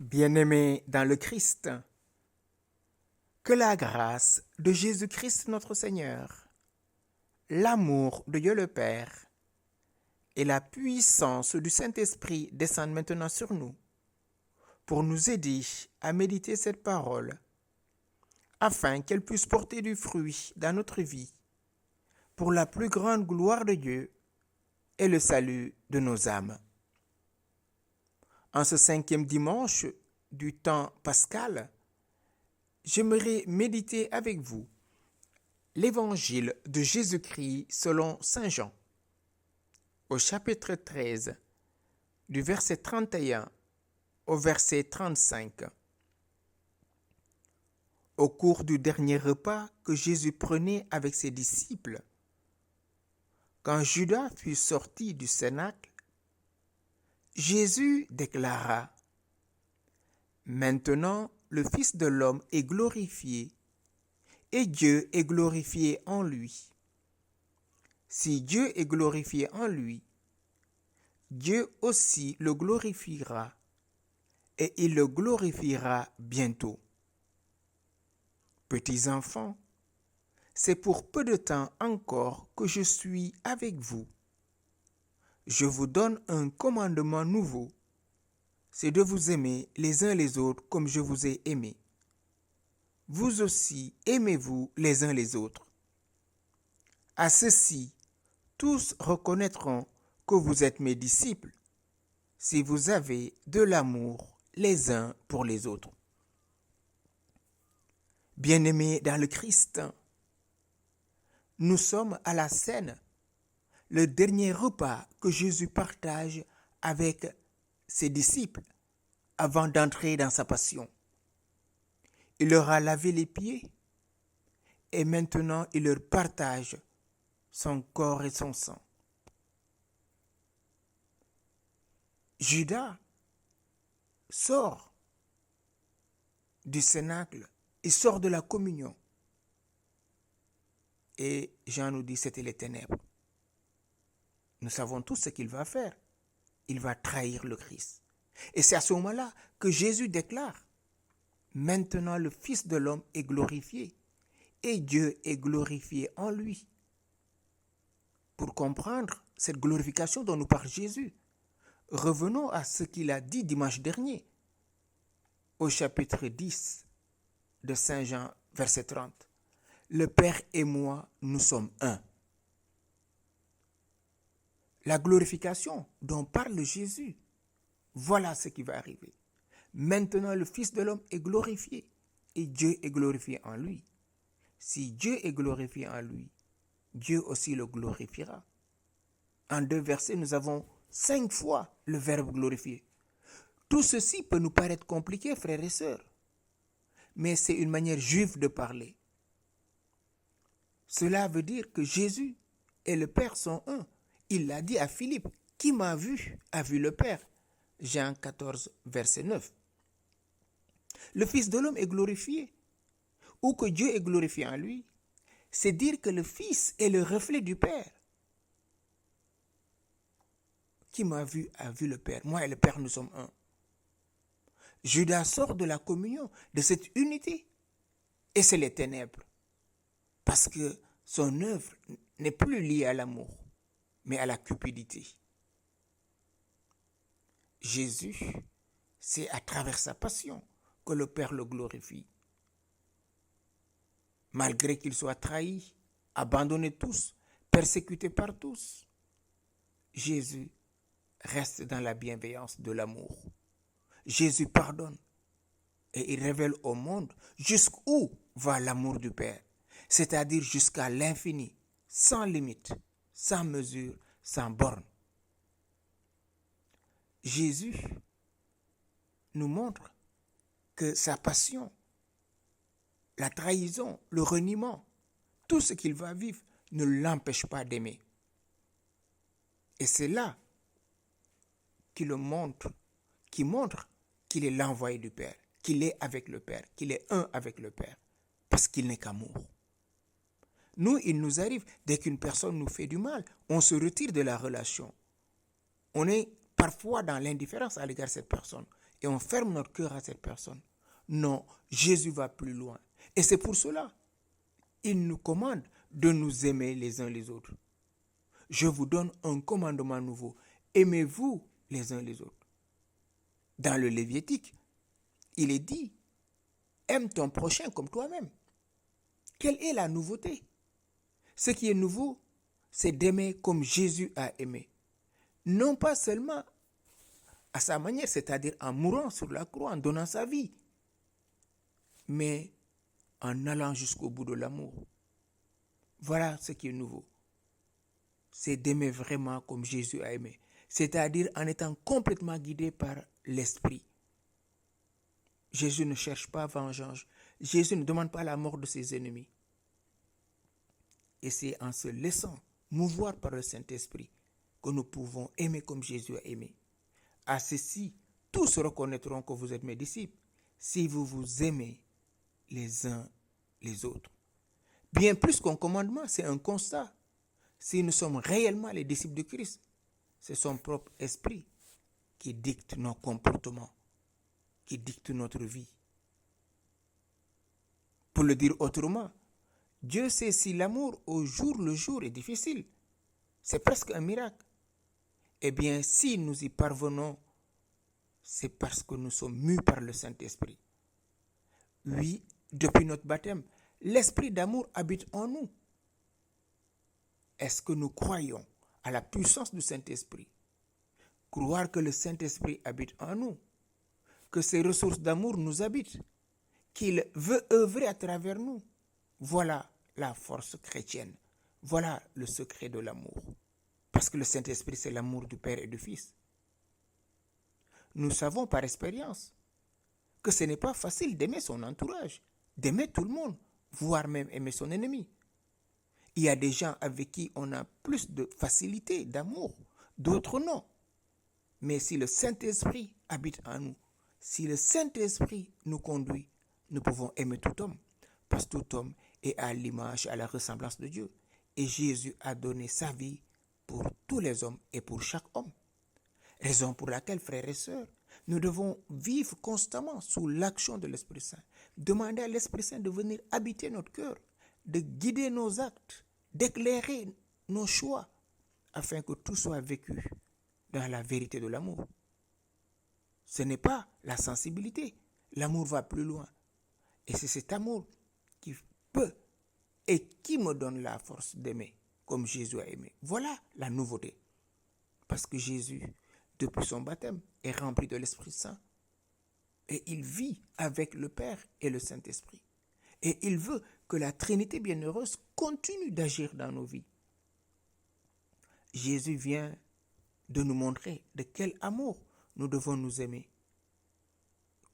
Bien-aimés dans le Christ, que la grâce de Jésus-Christ notre Seigneur, l'amour de Dieu le Père et la puissance du Saint-Esprit descendent maintenant sur nous pour nous aider à méditer cette parole afin qu'elle puisse porter du fruit dans notre vie pour la plus grande gloire de Dieu et le salut de nos âmes. En ce 5e dimanche du temps pascal, j'aimerais méditer avec vous l'évangile de Jésus-Christ selon Saint Jean, au chapitre 13, du verset 31 au verset 35. Au cours du dernier repas que Jésus prenait avec ses disciples, quand Judas fut sorti du cénacle, Jésus déclara : « Maintenant, le Fils de l'homme est glorifié, et Dieu est glorifié en lui. Si Dieu est glorifié en lui, Dieu aussi le glorifiera, et il le glorifiera bientôt. Petits enfants, c'est pour peu de temps encore que je suis avec vous. Je vous donne un commandement nouveau, c'est de vous aimer les uns les autres comme je vous ai aimés. Vous aussi aimez-vous les uns les autres. À ceci, tous reconnaîtront que vous êtes mes disciples, si vous avez de l'amour les uns pour les autres. Bien-aimés dans le Christ, nous sommes à la scène, le dernier repas que Jésus partage avec ses disciples avant d'entrer dans sa passion. Il leur a lavé les pieds et maintenant il leur partage son corps et son sang. Judas sort du cénacle, il sort de la communion. Et Jean nous dit que c'était les ténèbres. Nous savons tous ce qu'il va faire. Il va trahir le Christ. Et c'est à ce moment-là que Jésus déclare : maintenant le Fils de l'homme est glorifié et Dieu est glorifié en lui. Pour comprendre cette glorification dont nous parle Jésus, revenons à ce qu'il a dit dimanche dernier, au chapitre 10 de Saint Jean, verset 30. Le Père et moi, nous sommes un. La glorification dont parle Jésus, voilà ce qui va arriver. Maintenant, le Fils de l'homme est glorifié et Dieu est glorifié en lui. Si Dieu est glorifié en lui, Dieu aussi le glorifiera. En 2 versets, nous avons 5 fois le verbe glorifier. Tout ceci peut nous paraître compliqué, frères et sœurs, mais c'est une manière juive de parler. Cela veut dire que Jésus et le Père sont un. Il l'a dit à Philippe : qui m'a vu a vu le Père. Jean 14, verset 9. Le Fils de l'homme est glorifié, ou que Dieu est glorifié en lui, c'est dire que le Fils est le reflet du Père. Qui m'a vu a vu le Père. Moi et le Père, nous sommes un. Judas sort de la communion, de cette unité, et c'est les ténèbres. Parce que son œuvre n'est plus liée à l'amour, mais à la cupidité. Jésus, c'est à travers sa passion que le Père le glorifie. Malgré qu'il soit trahi, abandonné tous, persécuté par tous, Jésus reste dans la bienveillance de l'amour. Jésus pardonne et il révèle au monde jusqu'où va l'amour du Père, c'est-à-dire jusqu'à l'infini, sans limite, sans mesure, sans borne. Jésus nous montre que sa passion, la trahison, le reniement, tout ce qu'il va vivre ne l'empêche pas d'aimer. Et c'est là qu'il montre qu'il est l'envoyé du Père, qu'il est avec le Père, qu'il est un avec le Père, parce qu'il n'est qu'amour. Nous, il nous arrive, dès qu'une personne nous fait du mal, on se retire de la relation. On est parfois dans l'indifférence à l'égard de cette personne. et on ferme notre cœur à cette personne. Non, Jésus va plus loin. Et c'est pour cela, il nous commande de nous aimer les uns les autres. Je vous donne un commandement nouveau. Aimez-vous les uns les autres. Dans le Lévitique, il est dit, aime ton prochain comme toi-même. Quelle est la nouveauté? Ce qui est nouveau, c'est d'aimer comme Jésus a aimé. Non pas seulement à sa manière, c'est-à-dire en mourant sur la croix, en donnant sa vie, mais en allant jusqu'au bout de l'amour. Voilà ce qui est nouveau. C'est d'aimer vraiment comme Jésus a aimé, c'est-à-dire en étant complètement guidé par l'Esprit. Jésus ne cherche pas vengeance. Jésus ne demande pas la mort de ses ennemis. Et c'est en se laissant mouvoir par le Saint-Esprit que nous pouvons aimer comme Jésus a aimé. À ceci, tous reconnaîtront que vous êtes mes disciples, si vous vous aimez les uns les autres. Bien plus qu'un commandement, c'est un constat. Si nous sommes réellement les disciples de Christ, c'est son propre esprit qui dicte nos comportements, qui dicte notre vie. Pour le dire autrement, Dieu sait si l'amour au jour le jour est difficile. C'est presque un miracle. Eh bien, si nous y parvenons, c'est parce que nous sommes mus par le Saint-Esprit. Oui, depuis notre baptême, l'esprit d'amour habite en nous. Est-ce que nous croyons à la puissance du Saint-Esprit? Croire que le Saint-Esprit habite en nous, que ses ressources d'amour nous habitent, qu'il veut œuvrer à travers nous. Voilà la force chrétienne. Voilà le secret de l'amour. Parce que le Saint-Esprit, c'est l'amour du Père et du Fils. Nous savons par expérience que ce n'est pas facile d'aimer son entourage, d'aimer tout le monde, voire même aimer son ennemi. Il y a des gens avec qui on a plus de facilité, d'amour, d'autres non. Mais si le Saint-Esprit habite en nous, si le Saint-Esprit nous conduit, nous pouvons aimer tout homme. Parce que tout homme est à l'image, à la ressemblance de Dieu. Et Jésus a donné sa vie pour tous les hommes et pour chaque homme. Raison pour laquelle, frères et sœurs, nous devons vivre constamment sous l'action de l'Esprit Saint. Demander à l'Esprit Saint de venir habiter notre cœur, de guider nos actes, d'éclairer nos choix, afin que tout soit vécu dans la vérité de l'amour. Ce n'est pas la sensibilité. L'amour va plus loin. Et c'est cet amour qui peut et qui me donne la force d'aimer comme Jésus a aimé. Voilà la nouveauté. Parce que Jésus, depuis son baptême, est rempli de l'Esprit Saint. Et il vit avec le Père et le Saint-Esprit. Et il veut que la Trinité bienheureuse continue d'agir dans nos vies. Jésus vient de nous montrer de quel amour nous devons nous aimer.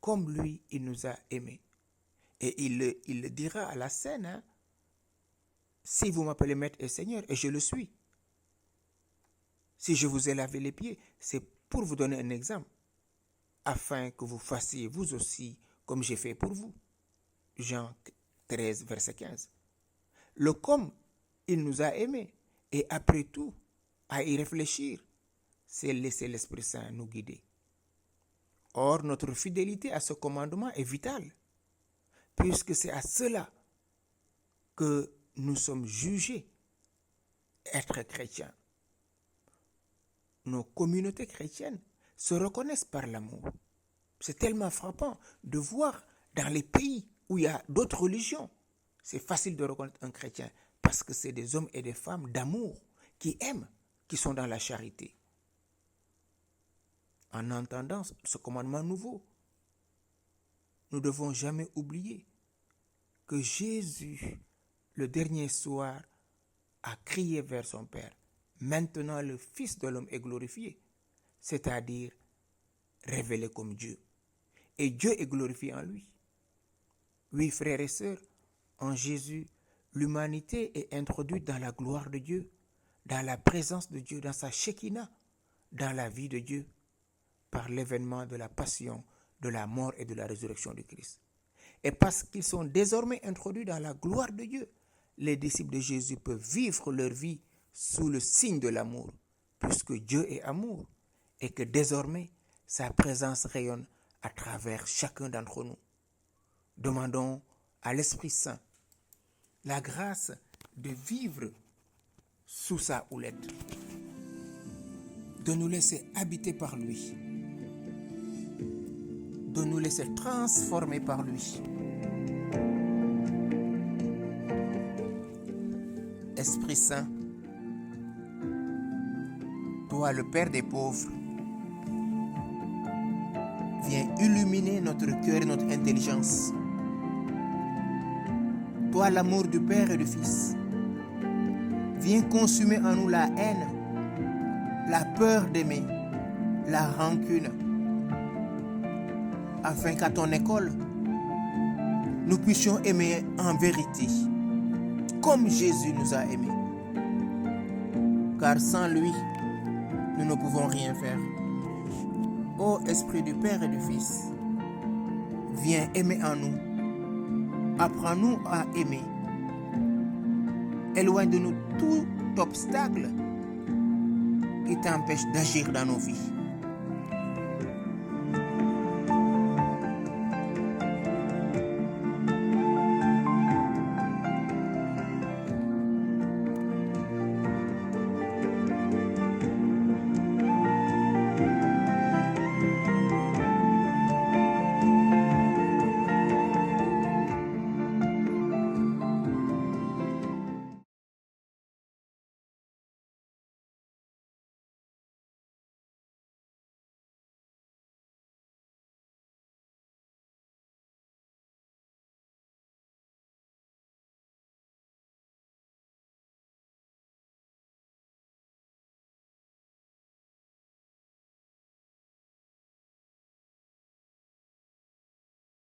Comme lui, il nous a aimés. Et il le dira à la scène, si vous m'appelez Maître et Seigneur, et je le suis. Si je vous ai lavé les pieds, c'est pour vous donner un exemple, afin que vous fassiez vous aussi comme j'ai fait pour vous. Jean 13, verset 15. Le comme il nous a aimés, et après tout, à y réfléchir, c'est laisser l'Esprit Saint nous guider. Or, notre fidélité à ce commandement est vitale, puisque c'est à cela que nous sommes jugés être chrétiens. Nos communautés chrétiennes se reconnaissent par l'amour. C'est tellement frappant de voir dans les pays où il y a d'autres religions, c'est facile de reconnaître un chrétien parce que c'est des hommes et des femmes d'amour qui aiment, qui sont dans la charité. En entendant ce commandement nouveau, nous ne devons jamais oublier que Jésus, le dernier soir, a crié vers son Père. Maintenant, le Fils de l'homme est glorifié, c'est-à-dire révélé comme Dieu. Et Dieu est glorifié en lui. Oui, frères et sœurs, en Jésus, l'humanité est introduite dans la gloire de Dieu, dans la présence de Dieu, dans sa Shekinah, dans la vie de Dieu, par l'événement de la passion, de la mort et de la résurrection de Christ. Et parce qu'ils sont désormais introduits dans la gloire de Dieu, les disciples de Jésus peuvent vivre leur vie sous le signe de l'amour, puisque Dieu est amour, et que désormais, sa présence rayonne à travers chacun d'entre nous. Demandons à l'Esprit Saint la grâce de vivre sous sa houlette, de nous laisser habiter par lui, de nous laisser transformer par lui. Esprit Saint, toi le Père des pauvres, viens illuminer notre cœur et notre intelligence. Toi l'amour du Père et du Fils, viens consumer en nous la haine, la peur d'aimer, la rancune, afin qu'à ton école, nous puissions aimer en vérité, comme Jésus nous a aimés. Car sans lui, nous ne pouvons rien faire. Ô Esprit du Père et du Fils, viens aimer en nous. Apprends-nous à aimer. Éloigne de nous tout obstacle qui t'empêche d'agir dans nos vies.